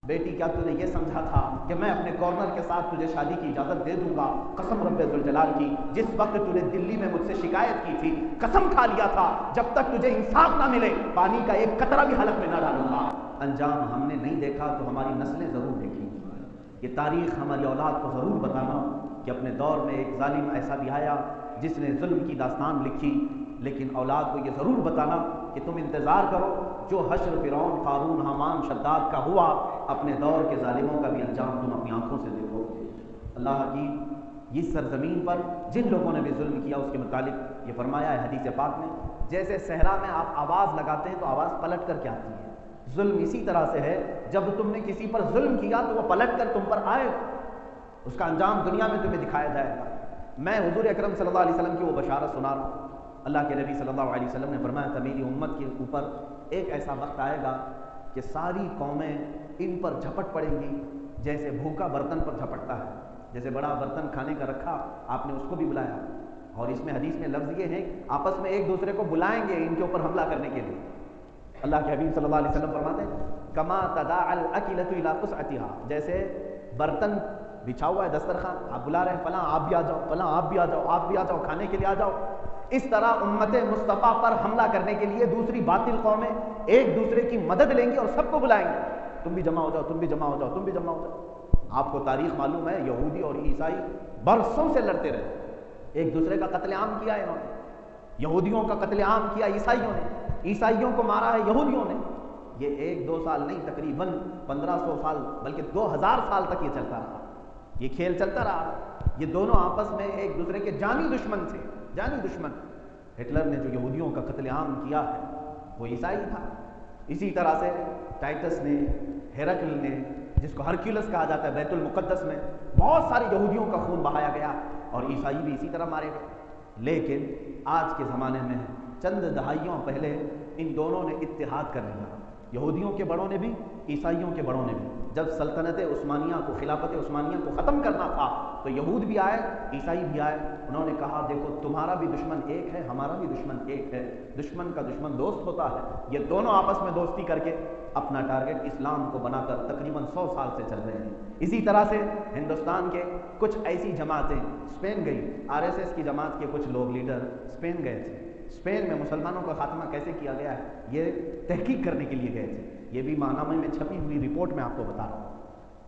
بیٹی کیا تو نے یہ سمجھا تھا کہ میں اپنے گورنر کے ساتھ تجھے شادی کی اجازت دے دوں گا؟ قسم رب ذوالجلال کی، جس وقت تو نے دلی میں مجھ سے شکایت کی تھی، قسم کھا لیا تھا جب تک تجھے انصاف نہ ملے پانی کا ایک قطرہ بھی حلق میں نہ ڈالوں گا۔ انجام ہم نے نہیں دیکھا تو ہماری نسلیں ضرور دیکھیں گی۔ یہ تاریخ ہماری اولاد کو ضرور بتانا کہ اپنے دور میں ایک ظالم ایسا بھی آیا جس نے ظلم کی داستان لکھی، لیکن اولاد کو یہ ضرور بتانا کہ تم انتظار کرو جو حشر فرعون، قارون، حامان، شداد کا ہوا، اپنے دور کے ظالموں کا بھی انجام تم اپنی آنکھوں سے دیکھو۔ اللہ کی اس سرزمین پر جن لوگوں نے بھی ظلم کیا اس کے متعلق یہ فرمایا ہے حدیث پاک میں، جیسے صحرا میں آپ آواز لگاتے ہیں تو آواز پلٹ کر کے آتی ہے، ظلم اسی طرح سے ہے، جب تم نے کسی پر ظلم کیا تو وہ پلٹ کر تم پر آئے، اس کا انجام دنیا میں تمہیں دکھایا جائے گا۔ میں حضور اکرم صلی اللہ علیہ وسلم کی وہ بشارت سنا رہا ہوں۔ اللہ کے نبی صلی اللہ علیہ وسلم نے فرمایا تھا میری امت کے اوپر ایک ایسا وقت آئے گا کہ ساری قومیں ان پر جھپٹ پڑیں گی جیسے بھوکا برتن پر جھپٹتا ہے، جیسے بڑا برتن کھانے کا رکھا آپ نے اس کو بھی بلایا، اور اس میں حدیث میں لفظ یہ ہے آپس میں ایک دوسرے کو بلائیں گے ان کے اوپر حملہ کرنے کے لیے۔ اللہ کے حبیب صلی اللہ علیہ وسلم فرماتے ہیں کما تداعی الاکلۃ الی قصعتها، جیسے برتن بچھا ہوا ہے دسترخوان، آپ بلا رہے ہیں فلاں آپ بھی آ جاؤ، فلاں آپ بھی آ جاؤ، آپ بھی آ جاؤ، کھانے کے لیے آ جاؤ، اس طرح امت مصطفیٰ پر حملہ کرنے کے لیے دوسری باطل قومیں ایک دوسرے کی مدد لیں گی اور سب کو بلائیں گے، تم بھی جمع ہو جاؤ، تم بھی جمع ہو جاؤ، تم بھی جمع ہو جاؤ۔ آپ کو تاریخ معلوم ہے یہودی اور عیسائی برسوں سے لڑتے رہے، ایک دوسرے کا قتل عام کیا انہوں نے، یہودیوں کا قتل عام کیا عیسائیوں نے، عیسائیوں کو مارا ہے یہودیوں نے۔ یہ 1-2 سال نہیں، تقریباً 1500 سال بلکہ 2000 سال تک یہ چلتا رہا، یہ کھیل چلتا رہا۔ یہ دونوں آپس میں ایک دوسرے کے جانی دشمن تھے، جانی دشمن۔ ہٹلر نے جو یہودیوں کا قتل عام کیا ہے وہ عیسائی تھا، اسی طرح سے ٹائٹس نے، ہیرکل نے، جس کو ہرکیولس کہا جاتا ہے بیت المقدس میں بہت سارے یہودیوں کا خون بہایا گیا اور عیسائی بھی اسی طرح مارے گئے۔ لیکن آج کے زمانے میں چند دہائیوں پہلے ان دونوں نے اتحاد کر لیا، یہودیوں کے بڑوں نے بھی، عیسائیوں کے بڑوں نے بھی۔ جب سلطنت عثمانیہ کو، خلافت عثمانیہ کو ختم کرنا تھا تو یہود بھی آئے، عیسائی بھی آئے، انہوں نے کہا دیکھو تمہارا بھی دشمن ایک ہے، ہمارا بھی دشمن ایک ہے، دشمن کا دشمن دوست ہوتا ہے۔ یہ دونوں آپس میں دوستی کر کے اپنا ٹارگٹ اسلام کو بنا کر تقریباً 100 سال سے چل رہے ہیں۔ اسی طرح سے ہندوستان کے کچھ ایسی جماعتیں اسپین گئی، RSS کی جماعت کے کچھ لوگ لیڈر اسپین گئے تھے، اسپین میں مسلمانوں کا خاتمہ کیسے کیا گیا ہے یہ تحقیق کرنے کے لیے گئے تھے۔ یہ بھی ماہنامہ میں چھپی ہوئی رپورٹ میں آپ کو بتا رہا ہوں،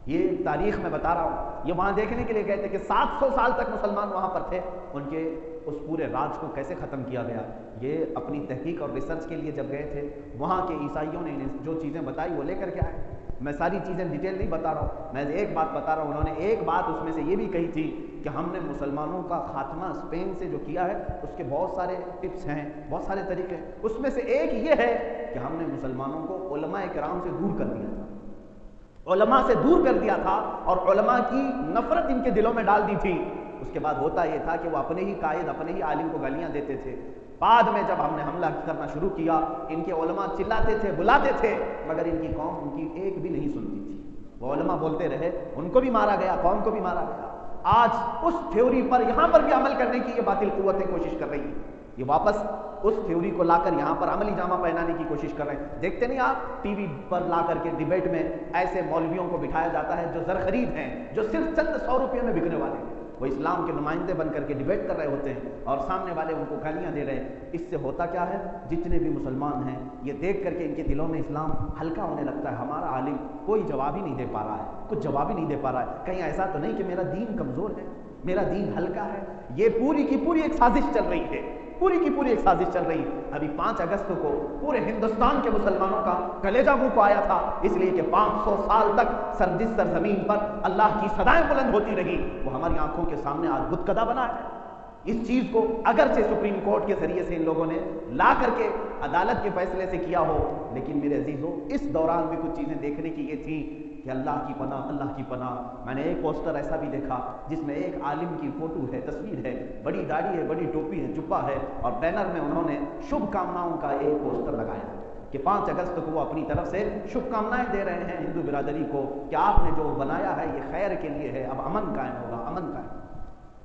یہ تاریخ میں بتا رہا ہوں۔ یہ وہاں دیکھنے کے لیے گئے تھے کہ 700 سال تک مسلمان وہاں پر تھے، ان کے اس پورے راج کو کیسے ختم کیا گیا۔ یہ اپنی تحقیق اور ریسرچ کے لیے جب گئے تھے، وہاں کے عیسائیوں نے انہیں جو چیزیں بتائی وہ لے کر کے آئے۔ میں ساری چیزیں ڈیٹیل نہیں بتا رہا ہوں، میں ایک بات بتا رہا ہوں۔ انہوں نے ایک بات اس میں سے یہ بھی کہی تھی کہ ہم نے مسلمانوں کا خاتمہ اسپین سے جو کیا ہے اس کے بہت سارے ٹپس ہیں، بہت سارے طریقے ہیں، اس میں سے ایک یہ ہے کہ ہم نے مسلمانوں کو علماء کرام سے دور کر دیا تھا، علماء سے دور کر دیا تھا اور علماء کی نفرت ان کے دلوں میں ڈال دی تھی۔ اس کے بعد ہوتا یہ تھا کہ وہ اپنے ہی قائد، اپنے ہی عالم کو گالیاں دیتے تھے۔ بعد میں جب ہم نے حملہ کرنا شروع کیا، ان کے علماء چلاتے تھے، بلاتے تھے، مگر ان کی قوم ان کی ایک بھی نہیں سنتی تھی۔ وہ علماء بولتے رہے، ان کو بھی مارا گیا، قوم کو بھی مارا گیا۔ آج اس تھیوری پر یہاں پر بھی عمل کرنے کی یہ باطل قوتیں کوشش کر رہی ہیں، یہ واپس اس تھیوری کو لا کر یہاں پر عملی جامہ پہنانے کی کوشش کر رہے ہیں۔ دیکھتے نہیں آپ ٹی وی پر لا کر کے ڈیبیٹ میں ایسے مولویوں کو بٹھایا جاتا ہے جو زر خرید ہیں، جو صرف چند 100 روپے میں بکنے والے ہیں، وہ اسلام کے نمائندے بن کر کے ڈیبیٹ کر رہے ہوتے ہیں اور سامنے والے ان کو گالیاں دے رہے ہیں۔ اس سے ہوتا کیا ہے، جتنے بھی مسلمان ہیں یہ دیکھ کر کے ان کے دلوں میں اسلام ہلکا ہونے لگتا ہے۔ ہمارا عالم کوئی جواب ہی نہیں دے پا رہا ہے، کچھ جواب ہی نہیں دے پا رہا ہے، کہیں ایسا تو نہیں کہ میرا دین کمزور ہے، میرا دین ہلکا ہے۔ یہ پوری کی پوری ایک سازش چل رہی ہے، پوری کی پوری ایک سازش چل رہی ہے۔ ابھی 5 اگست کو پورے ہندوستان کے مسلمانوں کا کلیجہ منہ کو آیا تھا، اس لیے کہ 500 سال تک جس سرزمین پر اللہ کی صدائیں بلند ہوتی رہی وہ ہماری آنکھوں کے سامنے آج بتکدہ بنا ہے۔ اس چیز کو اگرچہ سپریم کورٹ کے ذریعے سے ان لوگوں نے لا کر کے عدالت کے فیصلے سے کیا ہو، لیکن میرے عزیزوں اس دوران بھی کچھ چیزیں دیکھنے کی یہ تھی کہ اللہ کی پناہ، اللہ کی پناہ۔ میں نے ایک پوسٹر ایسا بھی دیکھا جس میں ایک عالم کی فوٹو ہے، تصویر ہے، بڑی داڑھی ہے، بڑی ٹوپی ہے، جبہ ہے، اور بینر میں انہوں نے شبھ کامناؤں کا ایک پوسٹر لگایا کہ 5 اگست کو وہ اپنی طرف سے شبھ کامنائیں دے رہے ہیں ہندو برادری کو کہ آپ نے جو بنایا ہے یہ خیر کے لیے ہے، اب امن قائم ہوگا، امن قائم۔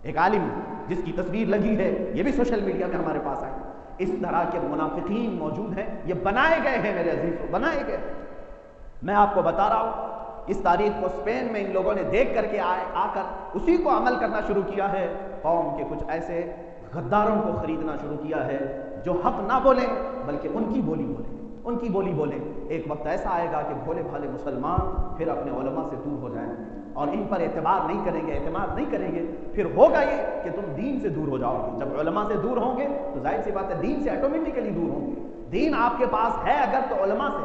ایک عالم جس کی تصویر لگی ہے، یہ بھی سوشل میڈیا میں ہمارے پاس آئی۔ اس طرح کے منافقین موجود ہیں، یہ بنائے گئے ہیں میرے عزیزوں، بنائے گئے۔ میں آپ کو بتا رہا ہوں اس تاریخ کو اسپین میں ان لوگوں نے دیکھ کر کے آ کر اسی کو عمل کرنا شروع کیا ہے. قوم کے کچھ ایسے غداروں کو خریدنا شروع کیا ہے جو حق نہ بولیں بلکہ ان کی بولی بولیں، ان کی بولی بولیں. ایک وقت ایسا آئے گا کہ بھولے بھالے مسلمان پھر اپنے علماء سے دور ہو جائیں اور ان پر اعتبار نہیں کریں گے، اعتماد نہیں کریں گے. پھر ہوگا یہ کہ تم دین سے دور ہو جاؤ گے. جب علماء سے دور ہوں گے تو ظاہر سی بات ہے دین سے آٹومیٹکلی دور ہوں گے. دین آپ کے پاس ہے اگر تو علماء سے.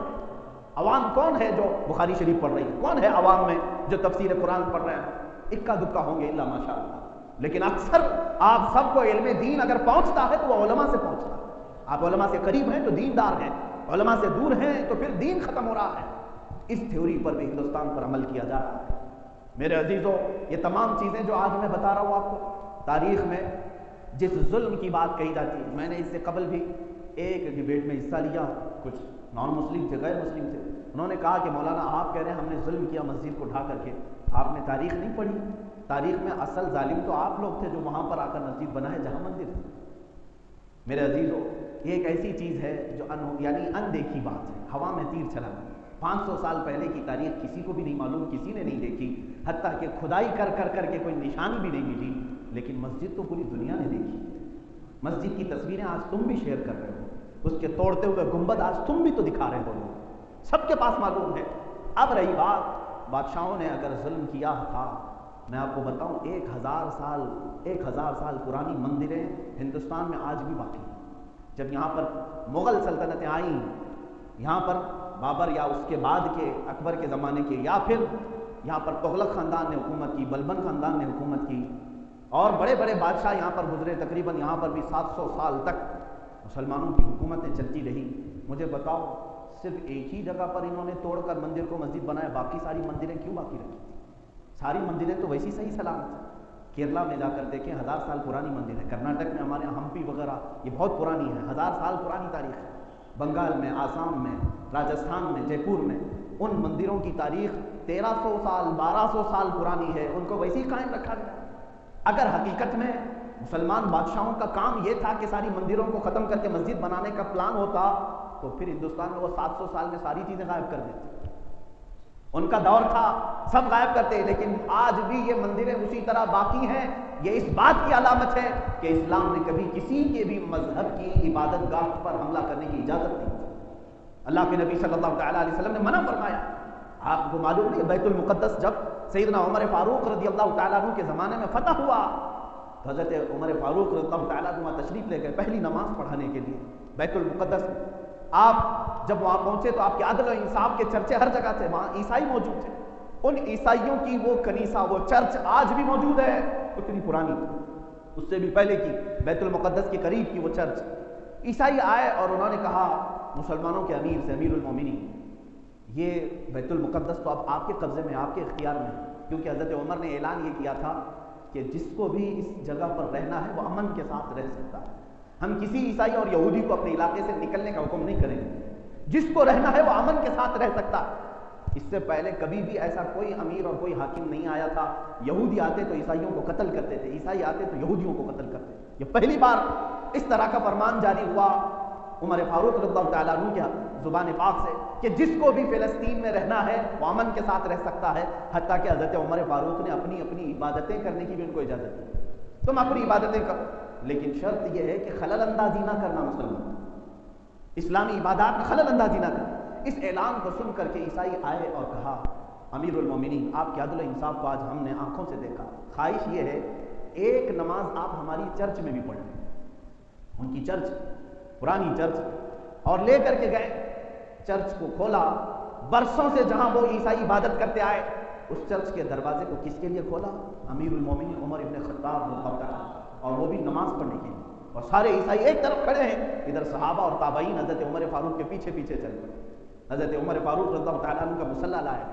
عوام کون ہے جو بخاری شریف پڑھ رہی ہے؟ کون ہے عوام میں جو تفسیر قرآن پڑھ رہے ہیں؟ اکا دکا ہوں گے الا ماشاء اللہ. لیکن اکثر آپ سب کو علم دین اگر پہنچتا ہے تو وہ علماء سے پہنچتا ہے. آپ علماء سے قریب ہیں تو دیندار ہیں، علماء سے دور ہیں تو پھر دین ختم ہو رہا ہے. اس تھیوری پر بھی ہندوستان پر عمل کیا جا رہا ہے. میرے عزیزوں، یہ تمام چیزیں جو آج میں بتا رہا ہوں آپ کو، تاریخ میں جس ظلم کی بات کہی جاتی ہے، میں نے اس سے قبل بھی ایک ڈیبیٹ میں حصہ لیا. کچھ نان مسلم تھے، غیر مسلم تھے، انہوں نے کہا کہ مولانا آپ کہہ رہے ہیں ہم نے ظلم کیا مسجد کو ڈھا کر کے، آپ نے تاریخ نہیں پڑھی. تاریخ میں اصل ظالم تو آپ لوگ تھے جو وہاں پر آ کر مسجد بنائے جہاں مندر تھے. میرے عزیزوں، یہ ایک ایسی چیز ہے جو یعنی اندیکھی بات ہے، ہوا میں تیر چلانا. 500 سال پہلے کی تاریخ کسی کو بھی نہیں معلوم، کسی نے نہیں دیکھی، حتیٰ کہ کھدائی کر کر کر کے کوئی نشانی بھی نہیں ملی. لیکن مسجد تو پوری دنیا نے دیکھی. مسجد کی تصویریں آج تم بھی شیئر کر رہے ہو، اس کے توڑتے ہوئے گنبد آج تم بھی تو دکھا رہے ہو، سب کے پاس معلوم ہے. اب رہی بات بادشاہوں نے اگر ظلم کیا تھا، میں آپ کو بتاؤں 1000 سال پرانی مندریں ہندوستان میں آج بھی باقی ہیں. جب یہاں پر مغل سلطنتیں آئیں، یہاں پر بابر یا اس کے بعد کے اکبر کے زمانے کے، یا پھر یہاں پر تغلق خاندان نے حکومت کی، بلبن خاندان نے حکومت کی، اور بڑے بڑے بادشاہ یہاں پر گزرے. تقریباً یہاں پر بھی 700 سال تک مسلمانوں کی حکومتیں چلتی رہی. مجھے بتاؤ صرف ایک ہی جگہ پر انہوں نے توڑ کر مندر کو مسجد بنایا، باقی ساری مندریں کیوں باقی رکھی؟ ساری مندریں تو ویسی صحیح سلامت ہیں. کیرلا میں جا کر دیکھیں 1000 سال پرانی مندر ہے. کرناٹک میں ہمارے ہمپی وغیرہ یہ بہت پرانی ہے، 1000 سال پرانی تاریخ ہے. بنگال میں، آسام میں، راجستھان میں، جے پور میں ان مندروں کی تاریخ 1300 سال 1200 سال پرانی ہے. ان کو ویسے ہی قائم رکھا گیا. اگر حقیقت میں مسلمان بادشاہوں کا کام یہ تھا کہ ساری مندروں کو ختم کر کے مسجد بنانے کا پلان ہوتا تو پھر ہندوستان میں وہ 700 سال میں ساری چیزیں غائب کر دیتے. ان کا دور تھا سب غائب کرتے. لیکن آج بھی یہ مندریں اسی طرح باقی ہیں. یہ اس بات کی علامت ہے کہ اسلام نے کبھی کسی کے بھی مذہب کی عبادت گاہ پر حملہ کرنے کی اجازت نہیں دی. اللہ کے نبی صلی اللہ تعالیٰ علیہ وسلم نے منع فرمایا. آپ کو معلوم نہیں بیت المقدس جب سیدنا عمر فاروق رضی اللہ تعالیٰ عنہ کے زمانے میں فتح ہوا تو حضرت عمر فاروق رضی اللہ تعالیٰ عنہ تشریف لے گئے پہلی نماز پڑھانے کے لیے بیت المقدس. آپ جب وہاں پہنچے تو آپ کے عدل و انصاف کے چرچے ہر جگہ تھے. وہاں عیسائی موجود تھے. ان عیسائیوں کی وہ کنیسہ، وہ چرچ آج بھی موجود ہے. اتنی پرانی، اس سے بھی پہلے کی، بیت المقدس کے قریب کی وہ چرچ. عیسائی آئے اور انہوں نے کہا مسلمانوں کے امیر سے، امیر المومنین، یہ بیت المقدس تو اب آپ کے قبضے میں، آپ کے اختیار میں، کیونکہ حضرت عمر نے اعلان یہ کیا تھا کہ جس کو بھی اس جگہ پر رہنا ہے وہ امن کے ساتھ رہ سکتا ہے. ہم کسی عیسائی اور یہودی کو اپنے علاقے سے نکلنے کا حکم نہیں کریں گے. جس کو رہنا ہے وہ امن کے ساتھ رہ سکتا ہے. اس سے پہلے کبھی بھی ایسا کوئی امیر اور کوئی حاکم نہیں آیا تھا. یہودی آتے تو عیسائیوں کو قتل کرتے تھے، عیسائی آتے تو یہودیوں کو قتل کرتے. یہ پہلی بار اس طرح کا فرمان جاری ہوا عمر فاروق رضی اللہ تعالیٰ عنہ کی زبان پاک سے کہ جس کو بھی فلسطین میں رہنا ہے وہ امن کے ساتھ رہ سکتا ہے. حتیٰ کہ حضرت عمر فاروق نے اپنی عبادتیں کرنے کی بھی ان کو اجازت دی. تم اپنی عبادتیں کرو، لیکن شرط یہ ہے کہ خلل اندازی نہ کرنا. مسلمان اسلامی عبادات میں خلل اندازی نہ کرنا. اس اعلان کو سن کر کے عیسائی آئے اور کہا امیر المومنین، آپ کے عدل و انصاف کو آج ہم نے آنکھوں سے دیکھا. خواہش یہ ہے ایک نماز آپ ہماری چرچ میں بھی پڑھ لیں. ان کی چرچ، پرانی چرچ، اور لے کر کے گئے. چرچ کو کھولا. برسوں سے جہاں وہ عیسائی عبادت کرتے آئے اس چرچ کے دروازے کو کس کے لیے کھولا؟ امیر المومنین عمر ابن خطاب رضی اللہ تعالیٰ، اور وہ بھی نماز پڑھنے کے لیے. اور سارے عیسائی ایک طرف کھڑے ہیں، ادھر صحابہ اور تابعین حضرت عمر فاروق کے پیچھے پیچھے چل پڑے. حضرت عمر فاروق رضی اللہ تعالیٰ عنہ کا مصلی لایا.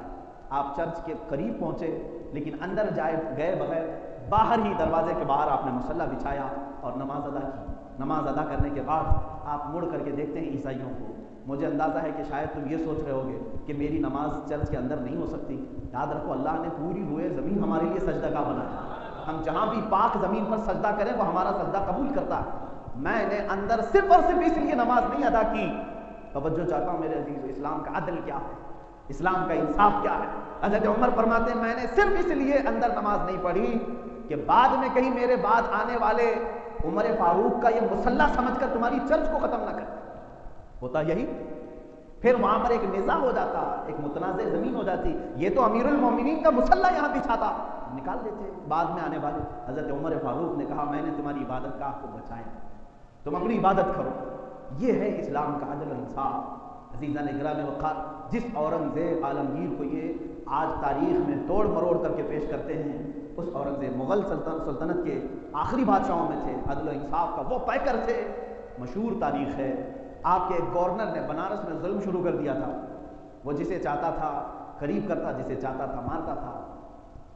آپ چرچ کے قریب پہنچے لیکن اندر گئے بغیر باہر ہی دروازے کے باہر آپ نے مصلی بچھایا اور نماز ادا کی. نماز ادا کرنے کے بعد آپ مڑ کر کے دیکھتے ہیں عیسائیوں کو. مجھے اندازہ ہے کہ شاید تم یہ سوچ رہے ہوگے کہ میری نماز چرچ کے اندر نہیں ہو سکتی. یاد رکھو اللہ نے پوری روئے زمین ہمارے لیے سجدہ گاہ بنایا. ہم جہاں بھی پاک زمین پر سجدہ کریں وہ ہمارا سجدہ قبول کرتا ہے. میں نے اندر صرف اور صرف اس لیے نماز نہیں ادا کی. توجہ چاہتا ہوں میرے عزیز، اسلام کا عدل کیا ہے. اسلام کا انصاف کیا ہے؟ حضرت عمر فرماتے ہیں میں نے صرف اس لیے اندر نماز نہیں پڑھی کہ بعد میں کہیں میرے بعد آنے والے عمر فاروق کا یہ مسلح سمجھ کر تمہاری چرچ کو ختم نہ کر۔ ہوتا یہی، پھر وہاں پر ایک نزاع ہو جاتا، ایک متنازع زمین ہو جاتی، یہ تو امیر المومنین کا مسلح یہاں بچھاتا، نکال دیتے بعد میں آنے والے۔ حضرت عمر فاروق نے کہا میں نے تمہاری عبادت گاہ کو بچایا، تم اپنی عبادت کرو۔ یہ ہے اسلام کا عدل و انصاف۔ عزیزان گرامی وقار، جس اورنگزیب عالمگیر کو یہ آج تاریخ میں توڑ مروڑ کر کے پیش کرتے ہیں، اس اورنگزیب مغل سلطنت کے آخری بادشاہوں میں تھے، عدل و انصاف کا وہ پیکر تھے۔ مشہور تاریخ ہے، آپ کے ایک گورنر نے بنارس میں ظلم شروع کر دیا تھا، وہ جسے چاہتا تھا قریب کرتا، جسے چاہتا تھا مارتا تھا۔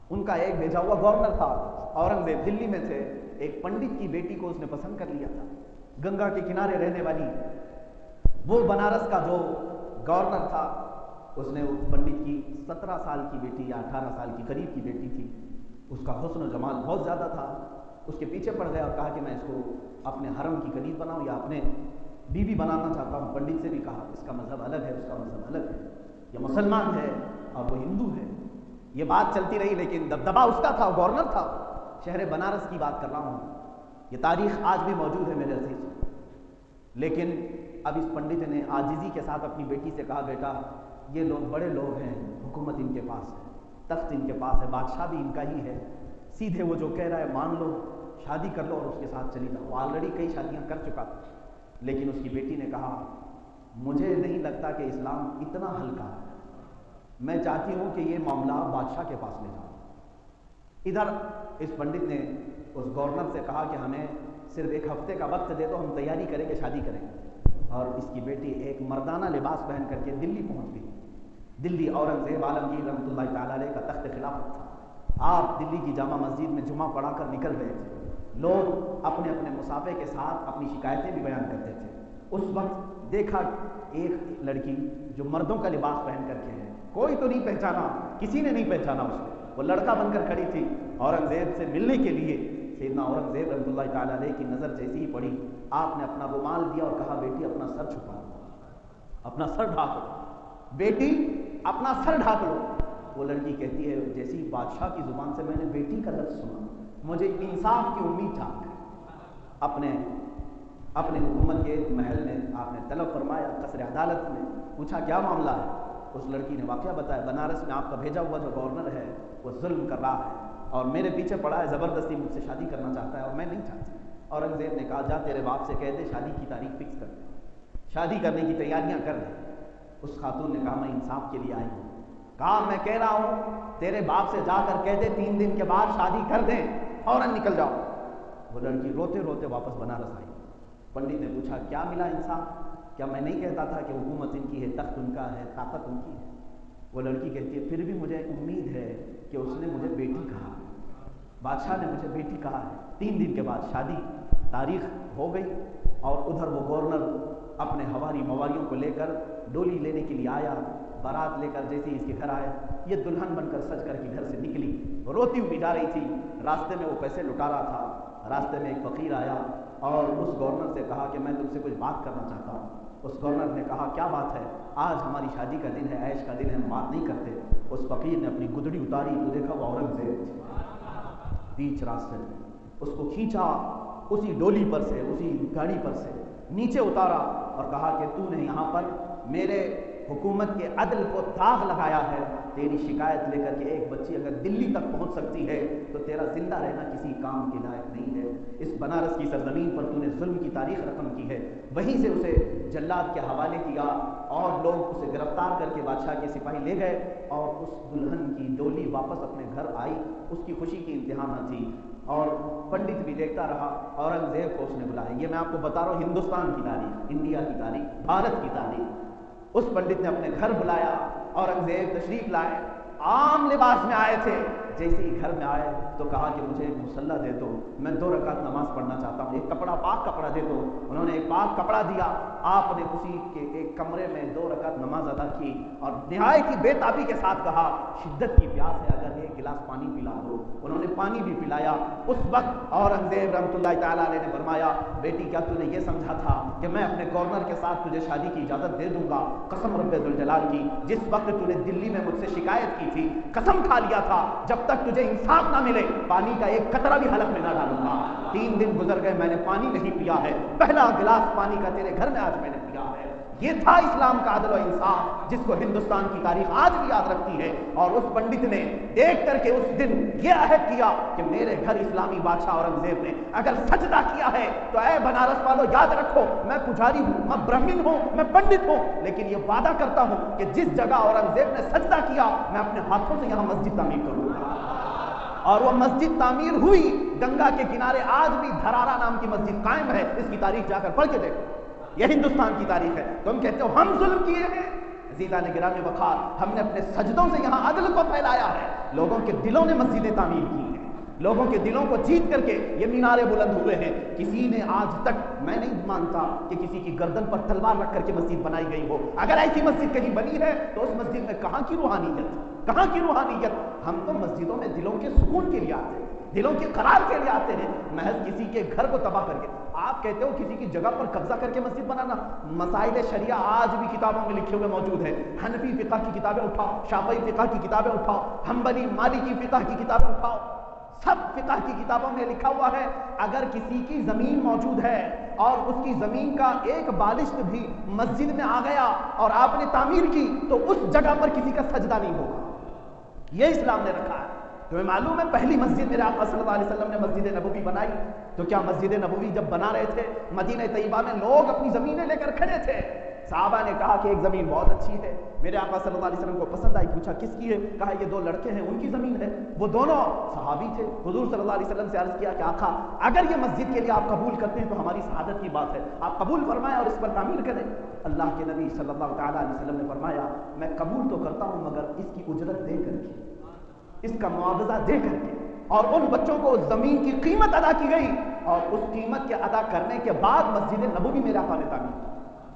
ان کا ایک بھیجا ہوا گورنر تھا، اورنگزیب دلی میں تھے، ایک پنڈت کی بیٹی کو اس نے پسند کر لیا تھا، گنگا کے کنارے رہنے والی۔ وہ بنارس کا جو گورنر تھا، اس نے اس پنڈت کی 17 سال کی بیٹی یا 18 سال کی قریب کی بیٹی تھی، اس کا حسن و جمال بہت زیادہ تھا، اس کے پیچھے پڑ گیا اور کہا کہ میں اس کو اپنے حرم کی قریب بناؤں یا اپنے بیوی بنانا چاہتا ہوں۔ پنڈت سے بھی کہا اس کا مذہب الگ ہے، اس کا مذہب الگ ہے، یہ مسلمان ہے اور وہ ہندو ہے۔ یہ بات چلتی رہی، لیکن دبدبا اس کا تھا، گورنر تا۔ شہر بنارس کی بات کر رہا ہوں، یہ تاریخ آج بھی موجود ہے میرے عزیز۔ لیکن اب اس پنڈت نے عاجزی کے ساتھ اپنی بیٹی سے کہا بیٹا یہ لوگ بڑے لوگ ہیں، حکومت ان کے پاس ہے، تخت ان کے پاس ہے، بادشاہ بھی ان کا ہی ہے، سیدھے وہ جو کہہ رہا ہے مان لو، شادی کر لو اور اس کے ساتھ چلی جاؤ۔ وہ آلریڈی کئی شادیاں کر چکا تھا، لیکن اس کی بیٹی نے کہا مجھے نہیں لگتا کہ اسلام اتنا ہلکا ہے، میں چاہتی ہوں کہ یہ معاملہ بادشاہ کے پاس لے جاؤ۔ ادھر اس پنڈت نے اس گورنر سے کہا کہ ہمیں صرف ایک ہفتے کا وقت دے دو، ہم تیاری کریں گے، شادی کریں گے۔ اور اس کی بیٹی ایک مردانہ لباس پہن کر کے دلی پہنچ گئی۔ دلی اورنگزیب عالمگیر رحمۃ اللہ تعالیٰ علیہ کا تخت خلافت تھا۔ آپ دلی کی جامع مسجد میں جمعہ پڑھا کر نکل رہے تھے، لوگ اپنے اپنے مسافے کے ساتھ اپنی شکایتیں بھی بیان کرتے تھے۔ اس وقت دیکھا ایک لڑکی جو مردوں کا لباس پہن کر کے ہے، کوئی تو نہیں پہچانا، کسی نے نہیں پہچانا اس کو، وہ لڑکا بن کر کھڑی تھی اورنگزیب سے ملنے کے لیے۔ سیدنا اورنگزیب رحمۃ اللہ تعالیٰ علیہ کی نظر جیسی ہی پڑی، آپ نے اپنا رومال دیا اور کہا بیٹی اپنا سر چھپا لو، اپنا سر ڈھانک لو، بیٹی اپنا سر ڈھانک لو۔ وہ لڑکی کہتی ہے جیسی بادشاہ کی زبان سے میں نے بیٹی کا لفظ سنا، مجھے انصاف کی امید جاگ گئی۔ اپنے حکومت کے محل میں آپ نے طلب فرمایا، قصر عدالت میں پوچھا کیا معاملہ ہے۔ اس لڑکی نے واقعہ بتایا، بنارس میں آپ کا بھیجا ہوا جو گورنر ہے وہ ظلم کر رہا ہے اور میرے پیچھے پڑا ہے، زبردستی مجھ سے شادی کرنا چاہتا ہے اور میں نہیں چاہتی۔ اورنگزیب نے کہا جا تیرے باپ سے کہہ دے شادی کی تاریخ فکس کر دے، شادی کرنے کی تیاریاں کر دے۔ اس خاتون نے کہا میں انصاف کے لیے آئی ہوں۔ کہا میں کہہ رہا ہوں تیرے باپ سے جا کر کہہ دے 3 دن کے بعد شادی کر دیں، فوراً نکل جاؤ۔ وہ لڑکی روتے روتے واپس بنارس آئی۔ پنڈت نے پوچھا کیا ملا انصاف، کیا میں نہیں کہتا تھا کہ حکومت ان کی ہے، تخت ان کا ہے، طاقت ان کی ہے۔ وہ لڑکی کہتی ہے پھر بھی مجھے امید ہے کہ اس نے مجھے بیٹی کہا، بادشاہ نے مجھے بیٹی کہا ہے۔ 3 دن کے بعد شادی تاریخ ہو گئی اور ادھر وہ گورنر اپنے ہواری مواریوں کو لے کر ڈولی لینے کے لیے آیا، بارات لے کر جیسے اس کے گھر آیا، یہ دلہن بن کر سج کر کے گھر سے نکلی، روتی ہوئی جا رہی تھی۔ راستے میں وہ پیسے لٹا رہا تھا، راستے میں ایک فقیر آیا اور اس گورنر سے کہا کہ میں تم سے کچھ بات کرنا چاہتا ہوں۔ اس گورنر نے کہا کیا بات ہے، آج ہماری شادی کا دن ہے، عیش کا دن ہے، ہم بات نہیں کرتے۔ اس فقیر نے اپنی گدڑی اتاری تو دیکھا وہ اورنگزیب بیچ راستے میں، اس کو کھینچا اسی ڈولی پر سے، اسی گاڑی پر سے نیچے اتارا اور کہا کہ تو نے یہاں پر میرے حکومت کے عدل کو داغ لگایا ہے، تیری شکایت لے کر کے ایک بچی اگر دلی تک پہنچ سکتی ہے تو تیرا زندہ رہنا کسی کام کے لائق نہیں ہے۔ اس بنارس کی سرزمین پر تو نے ظلم کی تاریخ رقم کی ہے۔ وہیں سے اسے جلاد کے حوالے کیا اور لوگ اسے گرفتار کر کے بادشاہ کے سپاہی لے گئے اور اس دلہن کی ڈولی واپس اپنے گھر آئی۔ اس کی خوشی کی انتہا نہ تھی اور پنڈت بھی دیکھتا رہا۔ اورنگزیب کو اس نے بلایا، یہ میں آپ کو بتا رہا ہوں ہندوستان کی تاریخ، انڈیا کی تاریخ، بھارت کی تاریخ۔ اس پنڈت نے اپنے گھر بلایا، اورنگزیب تشریف لائے، عام لباس میں آئے تھے، جیسے ہی گھر میں آئے تو کہا کہ مجھے ایک مصلی دے دو، میں 2 رکعت نماز پڑھنا چاہتا ہوں، ایک کپڑا پاک کپڑا دے دو۔ انہوں نے ایک پاک کپڑا دیا، آپ نے اسی کے ایک کمرے میں 2 رکعت نماز ادا کی اور نہایت ہی بے تابی کے ساتھ کہا شدت کی پیاس ہے، اگر ایک گلاس پانی پلا دو۔ انہوں نے پانی بھی پلایا۔ اس وقت اورنگزیب رحمۃ اللہ تعالیٰ علیہ نے فرمایا بیٹی کیا تو نے یہ سمجھا تھا کہ میں اپنے گورنر کے ساتھ تجھے شادی کی اجازت دے دوں گا؟ قسم رب ذوالجلال کی، جس وقت تو نے دلی میں مجھ سے شکایت کی تھی، قسم کھا لیا تھا جب تک تجھے انصاف نہ ملے پانی کا ایک قطرہ بھی حلق میں نہ ڈالوں گا۔ 3 دن گزر گئے، میں نے پانی نہیں پیا ہے، پہلا گلاس پانی کا تیرے گھر میں آج میں نے پیا ہے۔ یہ تھا اسلام کا عدل و انصاف جس کو ہندوستان کی تاریخ آج بھی یاد رکھتی ہے۔ اور اس پنڈت نے دیکھ کر کے اس دن یہ عہد کیا کہ میرے گھر اسلامی بادشاہ اورنگزیب نے اگر سجدہ کیا ہے تو اے بنارس والو یاد رکھو میں پجاری ہوں، میں برہمن ہوں، میں پنڈت ہوں، لیکن یہ وعدہ کرتا ہوں کہ جس جگہ اورنگزیب نے سجدہ کیا میں اپنے ہاتھوں سے یہاں مسجد تعمیر کروں گا۔ اور وہ مسجد تعمیر ہوئی، گنگا کے کنارے آج بھی دھرارا نام کی مسجد قائم ہے۔ اس کی تاریخ جا کر پڑھ کے دیکھو، یہ ہندوستان کی تاریخ ہے۔ تم کہتے ہو ہم ظلم کیے ہیں، عزیزان گرامی وقار، ہم نے اپنے سجدوں سے یہاں عدل کو پھیلایا ہے۔ لوگوں کے دلوں نے مسجدیں تعمیر کی ہیں، لوگوں کے دلوں کو جیت کر کے یہ مینارے بلند ہوئے ہیں۔ کسی نے آج تک، میں نہیں مانتا کہ کسی کی گردن پر تلوار رکھ کر کے مسجد بنائی گئی ہو۔ اگر ایسی مسجد کہیں بنی ہے تو اس مسجد میں کہاں کی روحانیت، کہاں کی روحانیت؟ ہم تو مسجدوں میں دلوں کے سکون کے لیے آتے ہیں، دلوں کے قرار کے لیے آتے ہیں، محض کسی کے گھر کو تباہ کر کے۔ آپ کہتے ہو کسی کی جگہ پر قبضہ کر کے مسجد بنانا؟ مسائل شریعہ آج بھی کتابوں میں لکھے ہوئے موجود ہیں۔ حنفی فقہ کی کتابیں اٹھاؤ، شافعی فقہ کی کتابیں اٹھاؤ، حنبلی مالکی فقہ کی کتابیں اٹھاؤ، سب فقہ کی کتابوں میں لکھا ہوا ہے اگر کسی کی زمین موجود ہے اور اس کی زمین کا ایک بالشت بھی مسجد میں آ گیا اور آپ نے تعمیر کی تو اس جگہ پر کسی کا سجدہ نہیں ہوگا۔ یہ اسلام نے رکھا ہے۔ تمہیں معلوم ہے پہلی مسجد میرے آقا صلی اللہ علیہ وسلم نے مسجد نبوی بنائی تو کیا مسجد نبوی جب بنا رہے تھے مدینہ طیبہ میں لوگ اپنی زمینیں لے کر کھڑے تھے۔ صحابہ نے کہا کہ ایک زمین بہت اچھی ہے، میرے آقا صلی اللہ علیہ وسلم کو پسند آئی، پوچھا کس کی ہے؟ کہا یہ 2 لڑکے ہیں ان کی زمین ہے۔ وہ دونوں صحابی تھے۔ حضور صلی اللہ علیہ وسلم سے عرض کیا کہ آقا اگر یہ مسجد کے لیے آپ قبول کرتے ہیں تو ہماری سعادت کی بات ہے، آپ قبول فرمائیں اور اس پر تعمیر کریں۔ اللہ کے نبی صلی اللہ تعالیٰ علیہ وسلم نے فرمایا میں قبول تو کرتا ہوں مگر اس کی اجرت دے کر کے، اس کا معاوضہ دے کر کے۔ اور ان بچوں کو اس زمین کی قیمت ادا کی گئی اور اس قیمت کے ادا کرنے کے بعد مسجد نبوی میرے آقا نے تعمیر کی،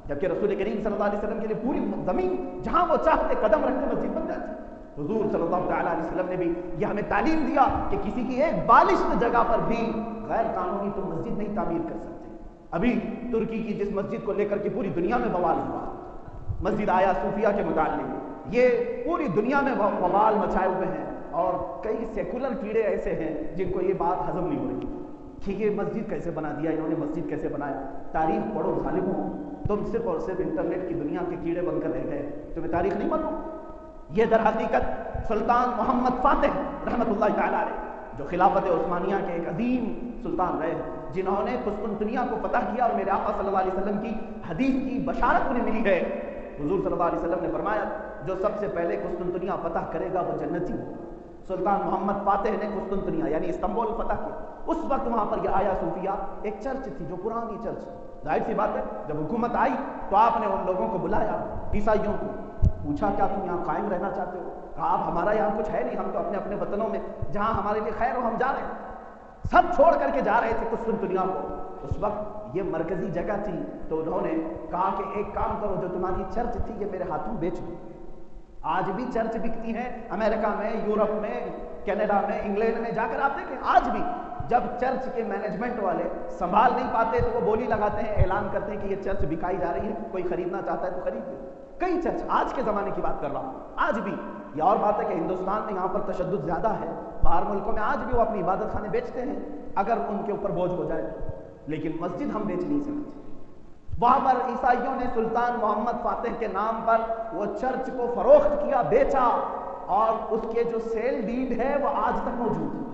جبکہ رسول کریم صلی اللہ علیہ وسلم کے لیے پوری زمین جہاں وہ چاہتے قدم رکھتے مسجد بن جاتی۔ حضور صلی اللہ تعالیٰ علیہ وسلم نے بھی یہ ہمیں تعلیم دیا کہ کسی کی ایک بالشت جگہ پر بھی غیر قانونی تو مسجد نہیں تعمیر کر سکتے۔ ابھی ترکی کی جس مسجد کو لے کر کے پوری دنیا میں بوال ہوا، مسجد آیا صوفیہ کے متعلق، یہ پوری دنیا میں بوال مچائے ہوئے ہیں اور کئی سیکولر کیڑے ایسے ہیں جن کو یہ بات ہضم نہیں ہو رہی کہ یہ مسجد کیسے بنا دیا انہوں نے، مسجد کیسے بنایا۔ تاریخ پڑھو ظالموں، تم صرف اور صرف انٹرنیٹ کی دنیا کے کیڑے بن کر رہ گئے، تمہیں تاریخ نہیں معلوم۔ یہ در حقیقت سلطان محمد فاتح رحمۃ اللہ تعالیٰ علیہ جو خلافت عثمانیہ کے ایک عظیم سلطان رہے، جنہوں نے قسطنطنیہ کو فتح کیا اور میرے آقا صلی اللہ علیہ وسلم کی حدیث کی بشارت انہیں ملی ہے۔ حضور صلی اللہ علیہ وسلم نے فرمایا جو سب سے پہلے قسطنطنیہ فتح کرے گا وہ جنتی ہوگا۔ سلطان محمد فاتح نے قسطنطنیہ یعنی استنبول فتح کیا۔ اس وقت وہاں پر یہ آیا صوفیہ ایک چرچ تھی جو پرانی چرچ، ظاہر سی بات ہے جب حکومت آئی تو آپ نے ان لوگوں کو بلایا، عیسائیوں کو، پوچھا کیا تم یہاں قائم رہنا چاہتے ہو؟ کہا اب ہمارا یہاں کچھ ہے نہیں، ہم تو اپنے اپنے وطنوں میں جہاں ہمارے لیے خیر ہو ہم جا رہے ہیں۔ سب چھوڑ کر کے جا رہے تھے قسطنطنیہ کو۔ اس وقت یہ مرکزی جگہ تھی تو انہوں نے کہا کہ ایک کام کرو جو تمہاری چرچ تھی یہ میرے ہاتھوں بیچ دو۔ آج بھی چرچ بکتی ہیں امریکہ میں، یورپ میں، کینیڈا میں، انگلینڈ میں، جا کر آپ دیکھیں آج بھی جب چرچ کے مینجمنٹ والے سنبھال نہیں پاتے تو وہ بولی لگاتے ہیں، اعلان کرتے ہیں کہ یہ چرچ بکائی جا رہی ہے، کوئی خریدنا چاہتا ہے تو خرید لے۔ کئی چرچ آج کے زمانے کی بات کر رہا ہوں، آج بھی یہ اور بات ہے کہ ہندوستان میں یہاں پر تشدد زیادہ ہے، باہر ملکوں میں آج بھی وہ اپنی عبادت خانے بیچتے ہیں اگر ان کے اوپر بوجھ ہو جائے، لیکن مسجد ہم بیچ نہیں سکتے۔ وہاں پر عیسائیوں نے سلطان محمد فاتح کے نام پر وہ چرچ کو فروخت کیا، بیچا، اور اس کے جو سیل ڈیڈ ہے وہ آج تک موجود ہے۔